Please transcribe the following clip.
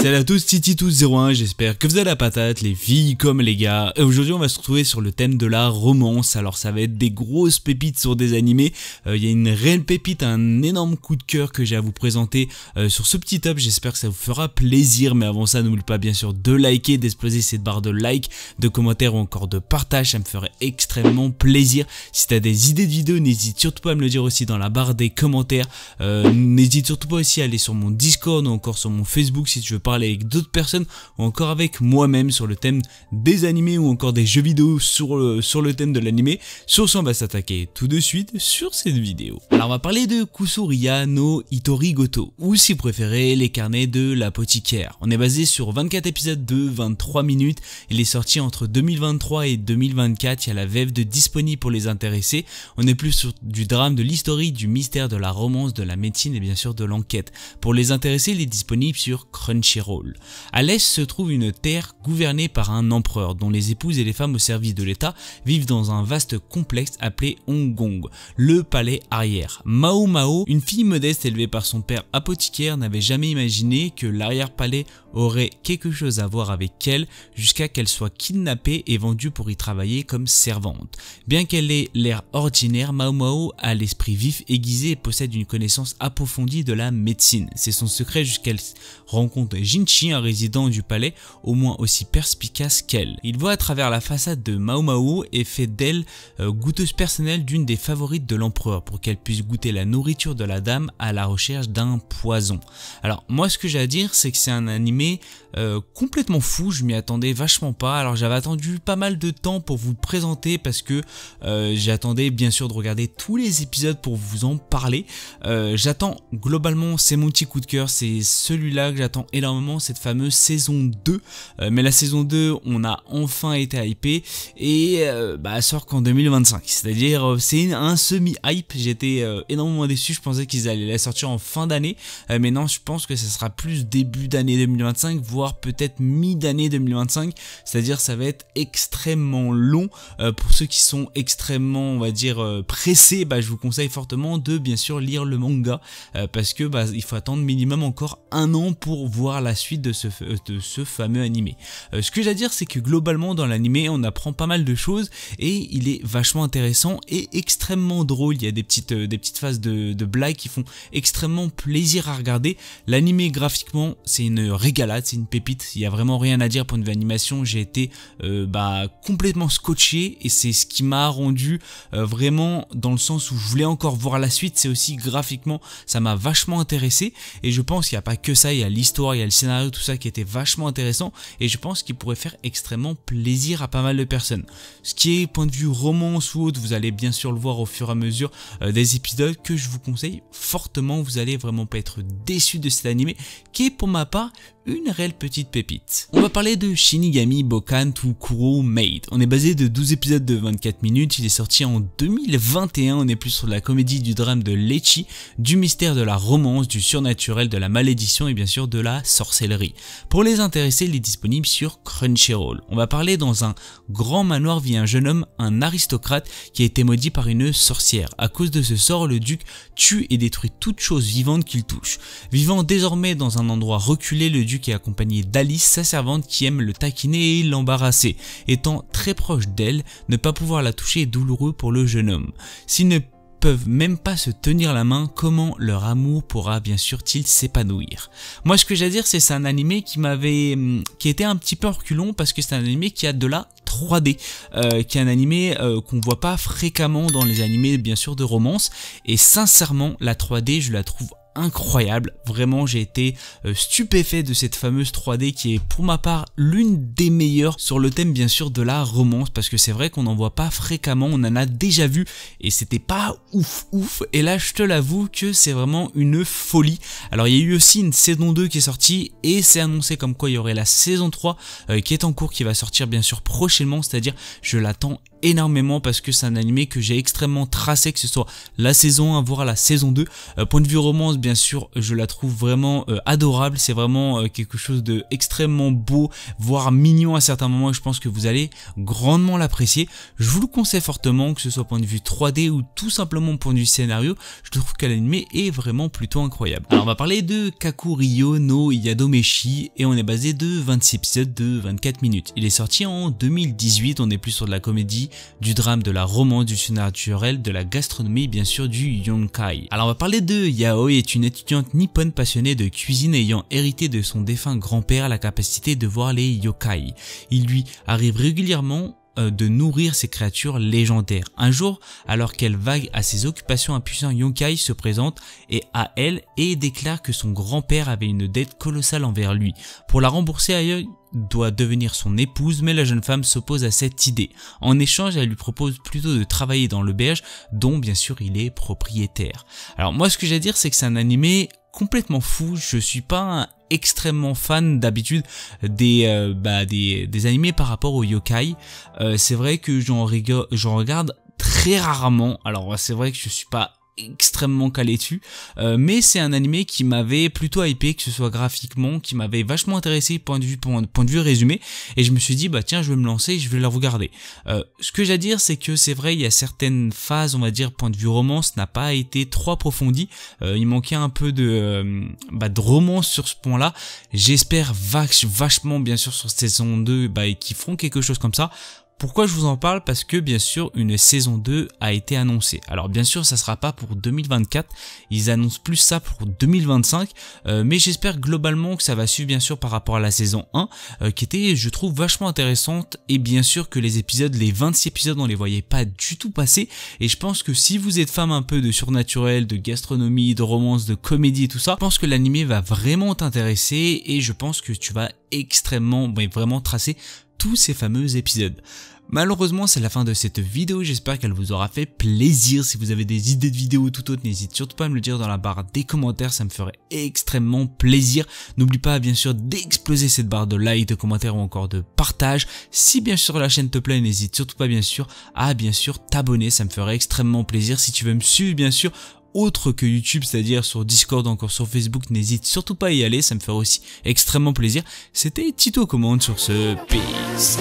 Salut à tous, Titi1201, j'espère que vous avez la patate, les filles comme les gars. Et aujourd'hui on va se retrouver sur le thème de la romance. Alors ça va être des grosses pépites sur des animés. Il y a une réelle pépite, un énorme coup de cœur que j'ai à vous présenter sur ce petit top. J'espère que ça vous fera plaisir. Mais avant ça, n'oubliez pas bien sûr de liker, d'exploser cette barre de like, de commentaires ou encore de partage. Ça me ferait extrêmement plaisir. Si tu as des idées de vidéos, n'hésite surtout pas à me le dire aussi dans la barre des commentaires. N'hésite surtout pas aussi à aller sur mon Discord ou encore sur mon Facebook si tu veux parler avec d'autres personnes ou encore avec moi-même sur le thème des animés ou encore des jeux vidéo sur le thème de l'animé. Sur ce, on va s'attaquer tout de suite sur cette vidéo. Alors on va parler de Kusuriya no Hitori Goto, ou si vous préférez les carnets de l'apothicaire. On est basé sur 24 épisodes de 23 minutes. Il est sorti entre 2023 et 2024. Il y a la VF de disponible pour les intéressés. On est plus sur du drame, de l'historique, du mystère, de la romance, de la médecine et bien sûr de l'enquête. Pour les intéressés, il est disponible sur Crunchyroll. À l'est se trouve une terre gouvernée par un empereur dont les épouses et les femmes au service de l'État vivent dans un vaste complexe appelé Honggong, le palais arrière. Mao Mao, une fille modeste élevée par son père apothicaire, n'avait jamais imaginé que l'arrière-palais aurait quelque chose à voir avec elle jusqu'à qu'elle soit kidnappée et vendue pour y travailler comme servante. Bien qu'elle ait l'air ordinaire, Mao Mao a l'esprit vif, aiguisé et possède une connaissance approfondie de la médecine. C'est son secret jusqu'à rencontre Jinchi, un résident du palais au moins aussi perspicace qu'elle. Il voit à travers la façade de Mao Mao et fait d'elle goûteuse personnelle d'une des favorites de l'empereur pour qu'elle puisse goûter la nourriture de la dame à la recherche d'un poison. Alors moi ce que j'ai à dire c'est que c'est un animé complètement fou, je m'y attendais vachement pas. Alors j'avais attendu pas mal de temps pour vous le présenter parce que j'attendais bien sûr de regarder tous les épisodes pour vous en parler. J'attends globalement, c'est mon petit coup de cœur, c'est celui-là que j'attends énormément, cette fameuse saison 2. Mais la saison 2, on a enfin été hypé et elle sort qu'en 2025. C'est-à-dire c'est un semi-hype, j'étais énormément déçu, je pensais qu'ils allaient la sortir en fin d'année. Mais non, je pense que ça sera plus début d'année 2025, voire peut-être mi-d'année 2025. C'est-à-dire ça va être extrêmement long. Pour ceux qui sont extrêmement, on va dire, pressés, je vous conseille fortement de bien sûr lire le manga parce que il faut attendre minimum encore un an pour voir la suite de ce fameux animé. Ce que j'ai à dire c'est que globalement dans l'animé on apprend pas mal de choses et il est vachement intéressant et extrêmement drôle. Il y a des petites phases de blagues qui font extrêmement plaisir à regarder. L'animé graphiquement c'est une régalade, c'est une pépite, il y a vraiment rien à dire pour une animation. J'ai été complètement scotché et c'est ce qui m'a rendu vraiment dans le sens où je voulais encore voir la suite. C'est aussi graphiquement ça m'a vachement intéressé et je pense qu'il n'y a pas que ça, il y a l'histoire, il y a le scénario, tout ça qui était vachement intéressant et je pense qu'il pourrait faire extrêmement plaisir à pas mal de personnes. Ce qui est point de vue romance ou autre, vous allez bien sûr le voir au fur et à mesure des épisodes que je vous conseille fortement. Vous allez vraiment pas être déçus de cet animé qui est pour ma part une réelle petite pépite. On va parler de Shinigami Bokan to Kuro Maid. On est basé de 12 épisodes de 24 minutes, il est sorti en 2021, on est plus sur de la comédie, du drame, de l'ecchi, du mystère, de la romance, du surnaturel, de la malédiction et bien sûr de la sorcellerie. Pour les intéressés, il est disponible sur Crunchyroll. On va parler dans un grand manoir vit un jeune homme, un aristocrate qui a été maudit par une sorcière. À cause de ce sort, le duc tue et détruit toute chose vivante qu'il touche. Vivant désormais dans un endroit reculé, le duc est accompagné d'Alice, sa servante qui aime le taquiner et l'embarrasser. Étant très proche d'elle, ne pas pouvoir la toucher est douloureux pour le jeune homme. S'ils ne peuvent même pas se tenir la main, comment leur amour pourra bien sûr-il s'épanouir? Moi ce que j'ai à dire c'est un animé qui était un petit peu en reculon parce que c'est un animé qui a de la 3D, qui est un animé qu'on voit pas fréquemment dans les animés bien sûr de romance et sincèrement la 3D je la trouve incroyable, vraiment j'ai été stupéfait de cette fameuse 3D qui est pour ma part l'une des meilleures sur le thème bien sûr de la romance parce que c'est vrai qu'on n'en voit pas fréquemment, on en a déjà vu et c'était pas ouf et là je te l'avoue que c'est vraiment une folie. Alors il y a eu aussi une saison 2 qui est sortie et c'est annoncé comme quoi il y aurait la saison 3 qui est en cours, qui va sortir bien sûr prochainement, c'est à dire je l'attends énormément parce que c'est un animé que j'ai extrêmement tracé, que ce soit la saison 1 voire la saison 2. Point de vue romance, bien sûr, je la trouve vraiment adorable, c'est vraiment quelque chose de extrêmement beau, voire mignon à certains moments, et je pense que vous allez grandement l'apprécier. Je vous le conseille fortement, que ce soit point de vue 3D ou tout simplement point de vue scénario, je trouve que l'animé est vraiment plutôt incroyable. Alors on va parler de Kakuryo no Yadomeshi et on est basé de 26 épisodes de 24 minutes. Il est sorti en 2018, on est plus sur de la comédie, du drame, de la romance, du surnaturel, de la gastronomie, bien sûr du yonkai. Alors on va parler de Yaoi, est une étudiante nippone passionnée de cuisine ayant hérité de son défunt grand-père la capacité de voir les yokai. Il lui arrive régulièrement de nourrir ces créatures légendaires. Un jour, alors qu'elle vague à ses occupations, un puissant yokai se présente à elle et déclare que son grand-père avait une dette colossale envers lui. Pour la rembourser, Yaoi doit devenir son épouse, mais la jeune femme s'oppose à cette idée. En échange, elle lui propose plutôt de travailler dans l'auberge, dont bien sûr il est propriétaire. Alors moi, ce que j'ai à dire, c'est que c'est un animé complètement fou. Je suis pas extrêmement fan d'habitude des animés par rapport aux yokai. C'est vrai que j'en regarde très rarement. Alors c'est vrai que je suis pas extrêmement calé dessus, mais c'est un animé qui m'avait plutôt hypé, que ce soit graphiquement, qui m'avait vachement intéressé point de vue résumé, et je me suis dit bah tiens, je vais me lancer et je vais le regarder. Ce que j'ai à dire, c'est que c'est vrai, il y a certaines phases, on va dire point de vue romance, n'a pas été trop approfondi, il manquait un peu de romance sur ce point là. J'espère vachement bien sûr sur saison 2 qu'ils feront quelque chose comme ça. Pourquoi je vous en parle? Parce que bien sûr une saison 2 a été annoncée. Alors bien sûr ça sera pas pour 2024, ils annoncent plus ça pour 2025, mais j'espère globalement que ça va suivre bien sûr par rapport à la saison 1 qui était, je trouve, vachement intéressante, et bien sûr que les 26 épisodes on les voyait pas du tout passer, et je pense que si vous êtes fan un peu de surnaturel, de gastronomie, de romance, de comédie et tout ça, je pense que l'animé va vraiment t'intéresser, et je pense que tu vas vraiment tracer tous ces fameux épisodes. Malheureusement c'est la fin de cette vidéo, j'espère qu'elle vous aura fait plaisir. Si vous avez des idées de vidéos ou tout autre, n'hésitez surtout pas à me le dire dans la barre des commentaires, ça me ferait extrêmement plaisir. N'oublie pas bien sûr d'exploser cette barre de like, de commentaires ou encore de partage. Si bien sûr la chaîne te plaît, n'hésite surtout pas à t'abonner, ça me ferait extrêmement plaisir. Si tu veux me suivre bien sûr autre que YouTube, c'est-à-dire sur Discord, encore sur Facebook, n'hésite surtout pas à y aller, ça me ferait aussi extrêmement plaisir. C'était Tito Commande sur ce, peace.